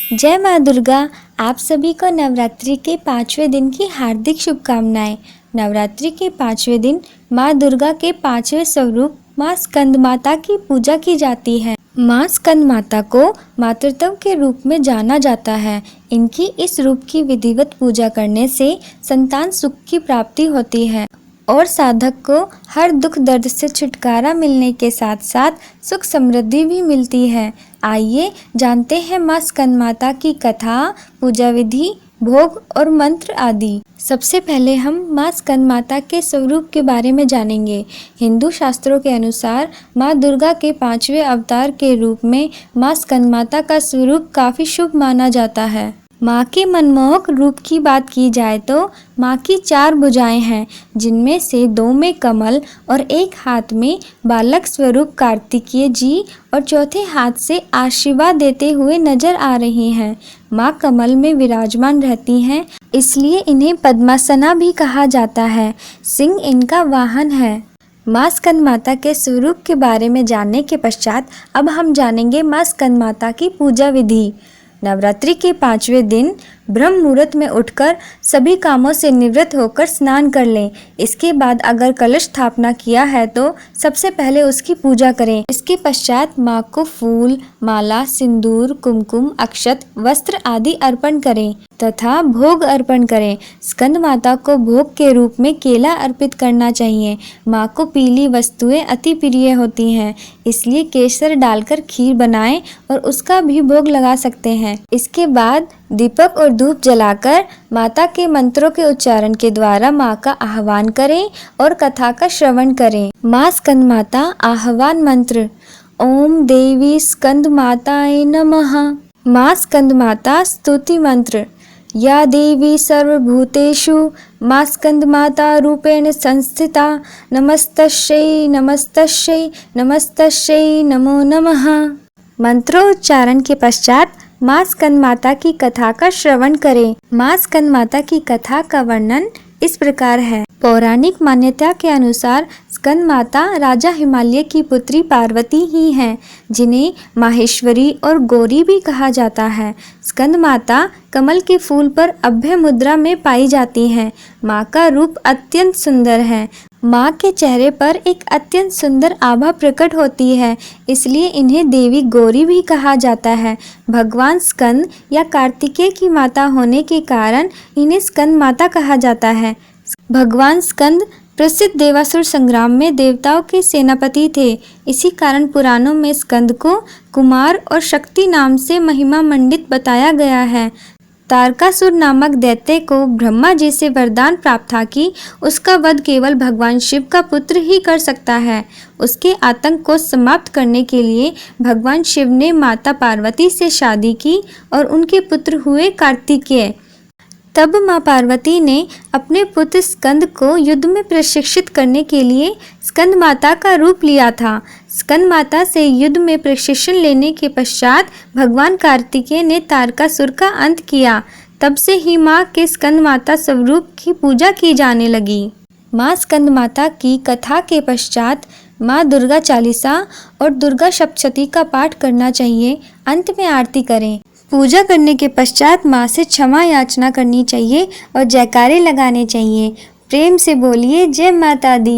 जय माँ दुर्गा। आप सभी को नवरात्रि के 5वें दिन की हार्दिक शुभकामनाएं। नवरात्रि के 5वें दिन माँ दुर्गा के 5वें स्वरूप माँ स्कंद माता की पूजा की जाती है। माँ स्कंद माता को मातृत्व के रूप में जाना जाता है। इनकी इस रूप की विधिवत पूजा करने से संतान सुख की प्राप्ति होती है और साधक को हर दुख दर्द से छुटकारा मिलने के साथ साथ सुख समृद्धि भी मिलती है। आइए जानते हैं माँ स्कंद माता की कथा, पूजा विधि, भोग और मंत्र आदि। सबसे पहले हम माँ स्कंद माता के स्वरूप के बारे में जानेंगे। हिंदू शास्त्रों के अनुसार माँ दुर्गा के 5वें अवतार के रूप में माँ स्कंद माता का स्वरूप काफ़ी शुभ माना जाता है। माँ के मनमोहक रूप की बात की जाए तो माँ की 4 भुजाएं हैं, जिनमें से 2 में कमल और एक हाथ में बालक स्वरूप कार्तिकेय जी और चौथे हाथ से आशीर्वाद देते हुए नजर आ रही हैं। माँ कमल में विराजमान रहती हैं, इसलिए इन्हें पद्मासना भी कहा जाता है। सिंह इनका वाहन है। माँ स्कंद माता के स्वरूप के बारे में जानने के पश्चात अब हम जानेंगे माँ स्कंद माता की पूजा विधि। नवरात्रि के 5वें दिन ब्रह्म मुहूर्त में उठकर सभी कामों से निवृत्त होकर स्नान कर लें। इसके बाद अगर कलश स्थापना किया है तो सबसे पहले उसकी पूजा करें। इसके पश्चात माँ को फूल, माला, सिंदूर, कुमकुम, अक्षत, वस्त्र आदि अर्पण करें तथा भोग अर्पण करें। स्कंद माता को भोग के रूप में केला अर्पित करना चाहिए। माँ को पीली वस्तुएं अति प्रिय होती हैं, इसलिए केसर डालकर खीर बनाएं और उसका भी भोग लगा सकते हैं। इसके बाद दीपक और धूप जलाकर माता के मंत्रों के उच्चारण के द्वारा माँ का आह्वान करें और कथा का श्रवण करें। माँ स्कंद माता आह्वान मंत्र। ओम देवी स्कंद माताय नमः। माँ स्कंद माता स्तुति मंत्र। या देवी सर्वभूतेषु माँ स्कंद माता रूपेण संस्थिता नमस्तस्यै नमस्तस्यै नमस्तस्यै नमो नमः। मंत्रोच्चारण के पश्चात माँ स्कंद माता की कथा का श्रवण करें। माँ स्कंद माता की कथा का वर्णन इस प्रकार है। पौराणिक मान्यता के अनुसार स्कंद माता राजा हिमालय की पुत्री पार्वती ही हैं, जिन्हें माहेश्वरी और गौरी भी कहा जाता है। स्कंद माता कमल के फूल पर अभय मुद्रा में पाई जाती हैं। माँ का रूप अत्यंत सुंदर है। माँ के चेहरे पर एक अत्यंत सुंदर आभा प्रकट होती है, इसलिए इन्हें देवी गौरी भी कहा जाता है। भगवान स्कंद या कार्तिकेय की माता होने के कारण इन्हें स्कंद माता कहा जाता है। भगवान स्कंद प्रसिद्ध देवासुर संग्राम में देवताओं के सेनापति थे। इसी कारण पुराणों में स्कंद को कुमार और शक्ति नाम से महिमा मंडित बताया गया है। तारकासुर नामक दैत्य को ब्रह्मा जी से वरदान प्राप्त था कि उसका वध केवल भगवान शिव का पुत्र ही कर सकता है। उसके आतंक को समाप्त करने के लिए भगवान शिव ने माता पार्वती से शादी की और उनके पुत्र हुए कार्तिकेय। तब माँ पार्वती ने अपने पुत्र स्कंद को युद्ध में प्रशिक्षित करने के लिए स्कंद माता का रूप लिया था। स्कंद माता से युद्ध में प्रशिक्षण लेने के पश्चात भगवान कार्तिकेय ने तारकासुर का अंत किया। तब से ही माँ के स्कंद माता स्वरूप की पूजा की जाने लगी। माँ स्कंद माता की कथा के पश्चात माँ दुर्गा चालीसा और दुर्गा सप्तशती का पाठ करना चाहिए। अंत में आरती करें। पूजा करने के पश्चात माँ से क्षमा याचना करनी चाहिए और जयकारे लगाने चाहिए। प्रेम से बोलिए जय माता दी।